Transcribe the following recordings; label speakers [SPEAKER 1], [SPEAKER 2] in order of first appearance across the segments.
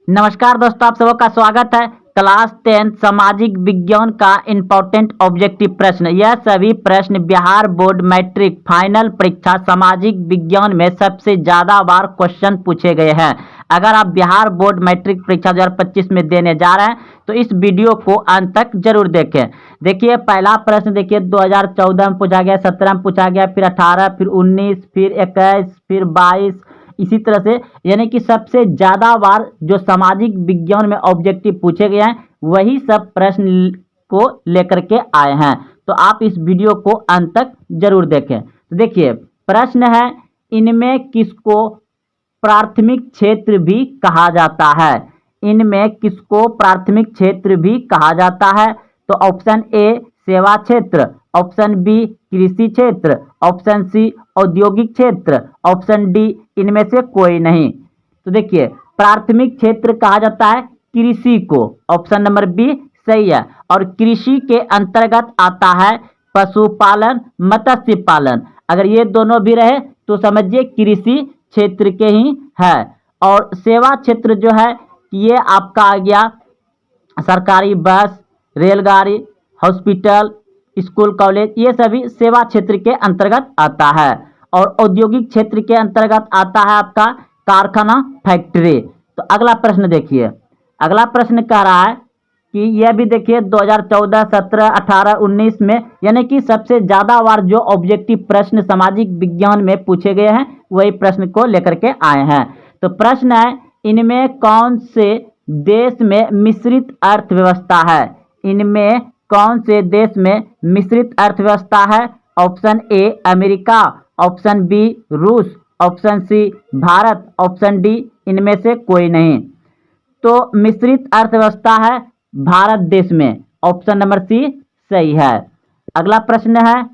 [SPEAKER 1] नमस्कार दोस्तों, आप सबका स्वागत है। क्लास 10 सामाजिक विज्ञान का इम्पोर्टेंट ऑब्जेक्टिव प्रश्न। यह सभी प्रश्न बिहार बोर्ड मैट्रिक फाइनल परीक्षा सामाजिक विज्ञान में सबसे ज़्यादा बार क्वेश्चन पूछे गए हैं। अगर आप बिहार बोर्ड मैट्रिक परीक्षा 2025 में देने जा रहे हैं तो इस वीडियो को अंत तक जरूर देखें। देखिए, पहला प्रश्न देखिए 2014 में पूछा गया, 17 में पूछा गया, फिर 18, फिर 19, फिर 21, फिर 22, इसी तरह से यानी कि सबसे ज़्यादा बार जो सामाजिक विज्ञान में ऑब्जेक्टिव पूछे गए हैं वही सब प्रश्न को लेकर के आए हैं। तो आप इस वीडियो को अंत तक जरूर देखें। तो देखिए, प्रश्न है, इनमें किसको प्राथमिक क्षेत्र भी कहा जाता है? इनमें किसको प्राथमिक क्षेत्र भी कहा जाता है? तो ऑप्शन ए सेवा क्षेत्र, ऑप्शन बी कृषि क्षेत्र, ऑप्शन सी औद्योगिक क्षेत्र, ऑप्शन डी इनमें से कोई नहीं। तो देखिए, प्राथमिक क्षेत्र कहा जाता है कृषि को, ऑप्शन नंबर बी सही है। और कृषि के अंतर्गत आता है पशुपालन, मत्स्य पालन। अगर ये दोनों भी रहे तो समझिए कृषि क्षेत्र के ही है। और सेवा क्षेत्र जो है ये आपका आ गया सरकारी बस, रेलगाड़ी, हॉस्पिटल, स्कूल, कॉलेज, ये सभी सेवा क्षेत्र के अंतर्गत आता है। और औद्योगिक क्षेत्र के अंतर्गत आता है आपका कारखाना, फैक्ट्री। तो अगला प्रश्न देखिए, अगला प्रश्न कह रहा है कि यह भी देखिए 2014, 17, 18, 19 में यानी कि सबसे ज़्यादा बार जो ऑब्जेक्टिव प्रश्न सामाजिक विज्ञान में पूछे गए हैं वही प्रश्न को लेकर के आए हैं। तो प्रश्न है, इनमें कौन से देश में मिश्रित अर्थव्यवस्था है? इनमें कौन से देश में मिश्रित अर्थव्यवस्था है? Option A America, option B रूस, option C Bharat, option D इनमें से कोई नहीं। तो मिश्रित अर्थव्यवस्था है भारत देश में, ऑप्शन नंबर सी सही है। अगला प्रश्न है,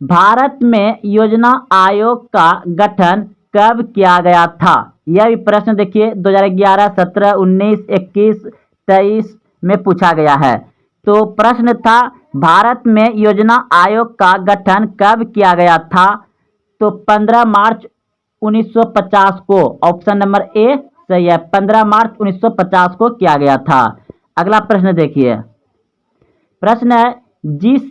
[SPEAKER 1] भारत में योजना आयोग का गठन कब किया गया था? यह भी प्रश्न देखिए 2011, 17, 19, 21, 23 में पूछा गया है। तो प्रश्न था, भारत में योजना आयोग का गठन कब किया गया था? तो 15 मार्च 1950 को, ऑप्शन नंबर ए सही है, 15 मार्च 1950 को किया गया था। अगला प्रश्न देखिए, प्रश्न है, जिस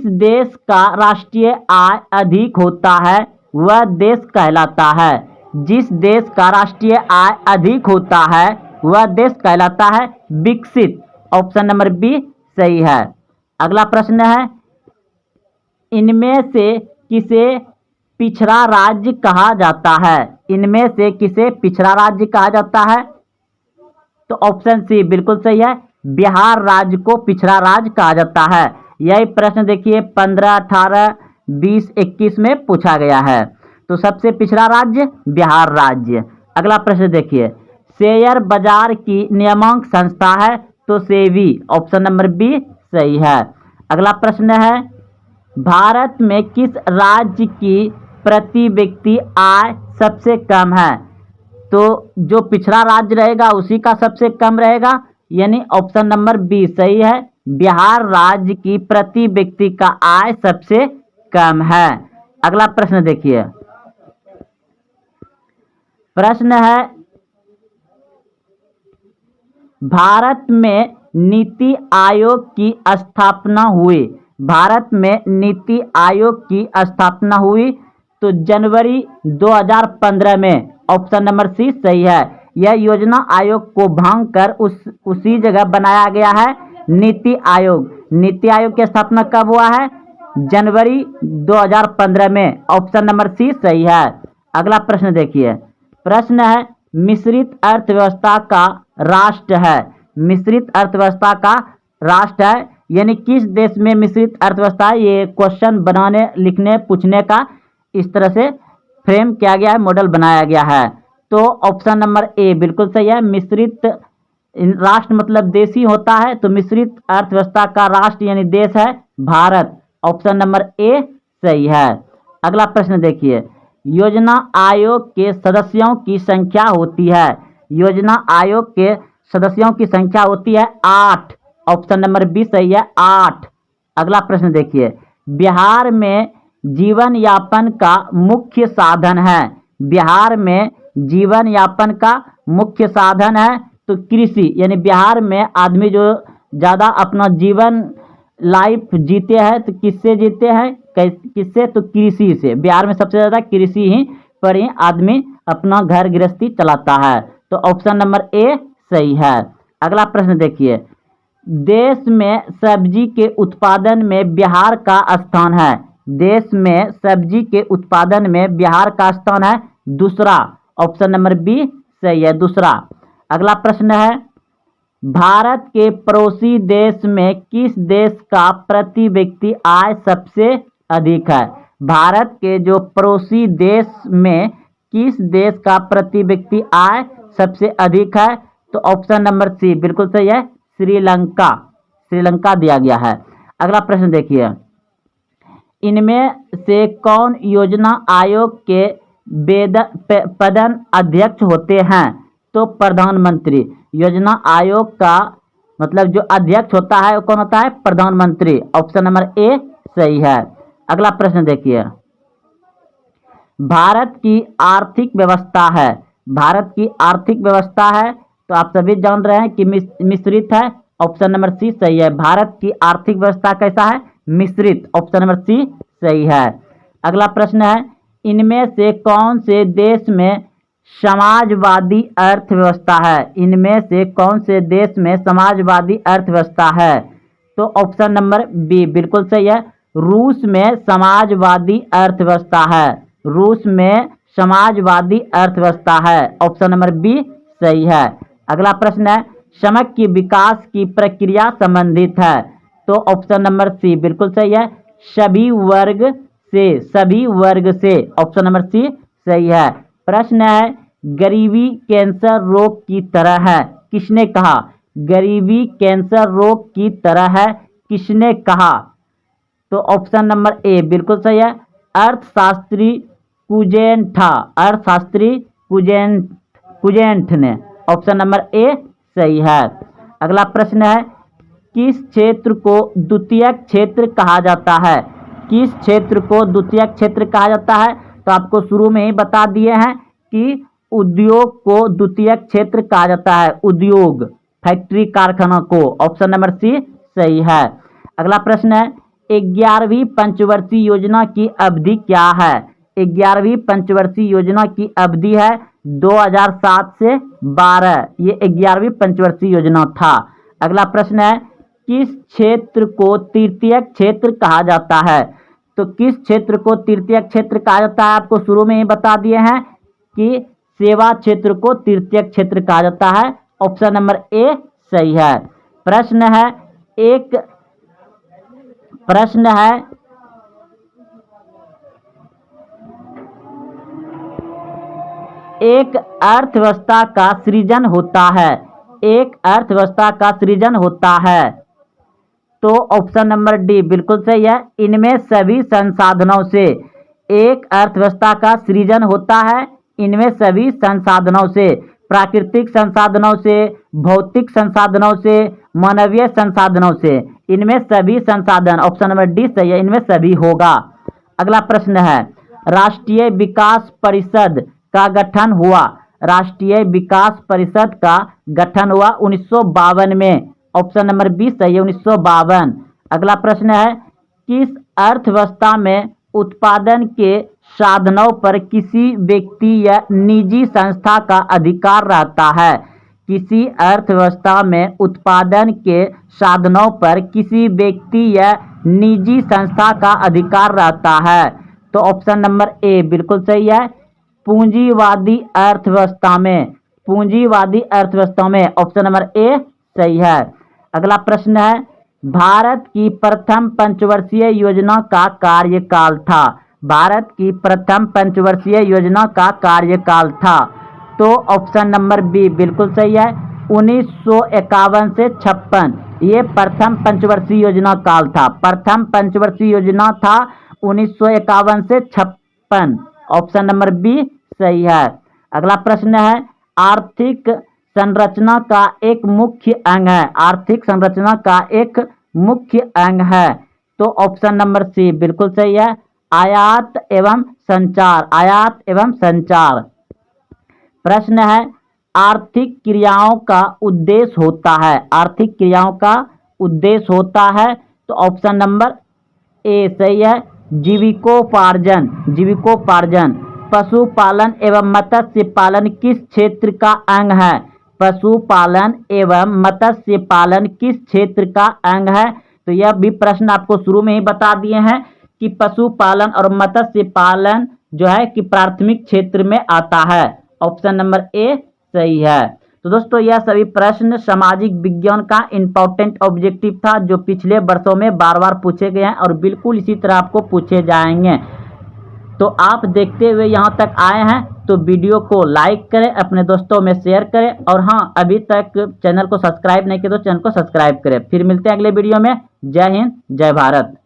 [SPEAKER 1] देश का राष्ट्रीय आय अधिक होता है वह देश कहलाता है। जिस देश का राष्ट्रीय आय अधिक होता है वह देश कहलाता है विकसित, ऑप्शन नंबर बी सही है। अगला प्रश्न है, इनमें से किसे पिछड़ा राज्य कहा जाता है? इनमें से किसे पिछड़ा राज्य कहा जाता है? तो ऑप्शन सी बिल्कुल सही है, बिहार राज्य को पिछड़ा राज्य कहा जाता है। यही प्रश्न देखिए 15, 18, 20, 21 में पूछा गया है। तो सबसे पिछड़ा राज्य बिहार राज्य। अगला प्रश्न देखिए, शेयर बाजार की नियामक संस्था है तो सेबी, ऑप्शन नंबर बी सही है। अगला प्रश्न है, भारत में किस राज्य की प्रति व्यक्ति आय सबसे कम है? तो जो पिछड़ा राज्य रहेगा उसी का सबसे कम रहेगा, यानी ऑप्शन नंबर बी सही है, बिहार राज्य की प्रति व्यक्ति का आय सबसे कम है। अगला प्रश्न देखिए, प्रश्न है, भारत में नीति आयोग की स्थापना हुई। भारत में नीति आयोग की स्थापना हुई तो जनवरी 2015 में, ऑप्शन नंबर सी सही है। यह योजना आयोग को भांग कर उसी जगह बनाया गया है नीति आयोग। नीति आयोग की स्थापना कब हुआ है? जनवरी 2015 में, ऑप्शन नंबर सी सही है। अगला प्रश्न देखिए, प्रश्न है, मिश्रित अर्थव्यवस्था का राष्ट्र है। मिश्रित अर्थव्यवस्था का राष्ट्र है यानी किस देश में मिश्रित अर्थव्यवस्था है? ये क्वेश्चन बनाने, लिखने, पूछने का इस तरह से फ्रेम किया गया है, मॉडल बनाया गया है। तो ऑप्शन नंबर ए बिल्कुल सही है, मिश्रित राष्ट्र मतलब देशी होता है, तो मिश्रित अर्थव्यवस्था का राष्ट्र यानी देश है भारत, ऑप्शन नंबर ए सही है। अगला प्रश्न देखिए, योजना आयोग के सदस्यों की संख्या होती है। योजना आयोग के सदस्यों की संख्या होती है 8, ऑप्शन नंबर बी सही है, 8। अगला प्रश्न देखिए, बिहार में जीवन यापन का मुख्य साधन है। बिहार में जीवन यापन का मुख्य साधन है? तो कृषि, यानी बिहार में आदमी जो ज़्यादा अपना जीवन लाइफ जीते हैं तो किससे जीते हैं, किससे? तो कृषि से। बिहार में सबसे ज़्यादा कृषि ही पर ही आदमी अपना घर गृहस्थी चलाता है। तो ऑप्शन नंबर ए सही है। अगला प्रश्न देखिए, देश में सब्जी के उत्पादन में बिहार का स्थान है। देश में सब्जी के उत्पादन में बिहार का स्थान है दूसरा। ऑप्शन नंबर बी सही है, दूसरा। अगला प्रश्न है, भारत के पड़ोसी देश में किस देश का प्रति व्यक्ति आय सबसे अधिक है? भारत के जो पड़ोसी देश में किस देश का प्रति व्यक्ति आय सबसे अधिक है? तो ऑप्शन नंबर सी बिल्कुल सही है, श्रीलंका। श्रीलंका दिया गया है। अगला प्रश्न देखिए, इनमें से कौन योजना आयोग के पदन अध्यक्ष होते हैं? तो प्रधानमंत्री। योजना आयोग का मतलब जो अध्यक्ष होता है वो कौन होता है? प्रधानमंत्री। ऑप्शन नंबर ए सही है। अगला प्रश्न देखिए, भारत की आर्थिक व्यवस्था है। भारत की आर्थिक व्यवस्था है तो आप सभी जान रहे हैं कि मिश्रित है। ऑप्शन नंबर सी सही है। भारत की आर्थिक व्यवस्था कैसा है? मिश्रित। ऑप्शन नंबर सी सही है। अगला प्रश्न है, इनमें से कौन से देश में समाजवादी अर्थव्यवस्था है? इनमें से कौन से देश में समाजवादी अर्थव्यवस्था है? तो ऑप्शन नंबर बी बिल्कुल सही है, रूस में समाजवादी अर्थव्यवस्था है। रूस में समाजवादी अर्थव्यवस्था है। ऑप्शन नंबर बी सही है। अगला प्रश्न है, श्रमिक की विकास की प्रक्रिया संबंधित है। तो ऑप्शन नंबर सी बिल्कुल सही है, सभी वर्ग से। सभी वर्ग से। ऑप्शन नंबर सी सही है। प्रश्न है, गरीबी कैंसर रोग की तरह है। किसने कहा? गरीबी कैंसर रोग की तरह है, किसने कहा? तो ऑप्शन नंबर ए बिल्कुल सही है, अर्थशास्त्री कुजेंठा। अर्थशास्त्री कुजेंठ ने। ऑप्शन नंबर ए सही है। अगला प्रश्न है, किस क्षेत्र को द्वितीयक क्षेत्र कहा जाता है? किस क्षेत्र को द्वितीयक क्षेत्र कहा जाता है? तो आपको शुरू में ही बता दिए हैं कि उद्योग को द्वितीयक क्षेत्र कहा जाता है। उद्योग, फैक्ट्री, कारखाना को। ऑप्शन नंबर सी सही है। अगला प्रश्न है, 11वीं पंचवर्षीय योजना की अवधि क्या है? 11वीं पंचवर्षीय योजना की अवधि है 2007 से 12। ये 11वीं पंचवर्षीय योजना था। अगला प्रश्न है, किस क्षेत्र को तृतीयक क्षेत्र कहा जाता है? तो किस क्षेत्र को तृतीयक क्षेत्र कहा जाता है? आपको शुरू में ही बता दिए हैं कि सेवा क्षेत्र को तृतीयक क्षेत्र कहा जाता है। ऑप्शन नंबर ए सही है। प्रश्न है, एक अर्थव्यवस्था का सृजन होता है। एक अर्थव्यवस्था का सृजन होता है। तो ऑप्शन नंबर डी बिल्कुल सही है, इनमें सभी संसाधनों से। एक अर्थव्यवस्था का सृजन होता है इनमें सभी संसाधनों से, प्राकृतिक संसाधनों से, भौतिक संसाधनों से, मानवीय संसाधनों से। इनमें सभी संसाधन। ऑप्शन नंबर डी सही है, इनमें सभी होगा। अगला प्रश्न है, राष्ट्रीय विकास परिषद का गठन हुआ। राष्ट्रीय विकास परिषद का गठन हुआ 1952 में। ऑप्शन नंबर बी सही है, 1952। अगला प्रश्न है, किस अर्थव्यवस्था में उत्पादन के साधनों पर किसी व्यक्ति या निजी संस्था का अधिकार रहता है? किसी अर्थव्यवस्था में उत्पादन के साधनों पर किसी व्यक्ति या निजी संस्था का अधिकार रहता है? तो ऑप्शन नंबर ए बिल्कुल सही है, पूंजीवादी अर्थव्यवस्था में। पूंजीवादी अर्थव्यवस्था में। ऑप्शन नंबर ए सही है। अगला प्रश्न है, भारत की प्रथम पंचवर्षीय योजना का कार्यकाल था। भारत की प्रथम पंचवर्षीय योजना का कार्यकाल था। तो ऑप्शन नंबर बी बिल्कुल सही है, 1951 से 56। ये प्रथम पंचवर्षीय योजना काल था। प्रथम पंचवर्षीय योजना था 1951 से 56। ऑप्शन नंबर बी सही है। अगला प्रश्न है, आर्थिक संरचना का एक मुख्य अंग है। आर्थिक संरचना का एक मुख्य अंग है। तो ऑप्शन नंबर सी बिल्कुल सही है, आयात एवं संचार। आयात एवं संचार। प्रश्न है आर्थिक क्रियाओं का उद्देश्य होता है, आर्थिक क्रियाओं का उद्देश्य होता है। तो ऑप्शन नंबर ए सही है, जीविकोपार्जन, जीविकोपार्जन। पशुपालन एवं मत्स्य पालन किस क्षेत्र का अंग है? पशुपालन एवं मत्स्य पालन किस क्षेत्र का अंग है? तो यह भी प्रश्न आपको शुरू में ही बता दिए हैं कि पशुपालन और मत्स्य पालन जो है कि प्राथमिक क्षेत्र में आता है। ऑप्शन नंबर ए सही है। तो दोस्तों यह सभी प्रश्न सामाजिक विज्ञान का इंपॉर्टेंट ऑब्जेक्टिव था, जो पिछले वर्षों में बार बार पूछे गए हैं और बिल्कुल इसी तरह आपको पूछे जाएंगे। तो आप देखते हुए यहाँ तक आए हैं तो वीडियो को लाइक करें, अपने दोस्तों में शेयर करें, और हाँ अभी तक चैनल को सब्सक्राइब नहीं किया तो चैनल को सब्सक्राइब करें। फिर मिलते हैं अगले वीडियो में। जय हिंद, जय भारत।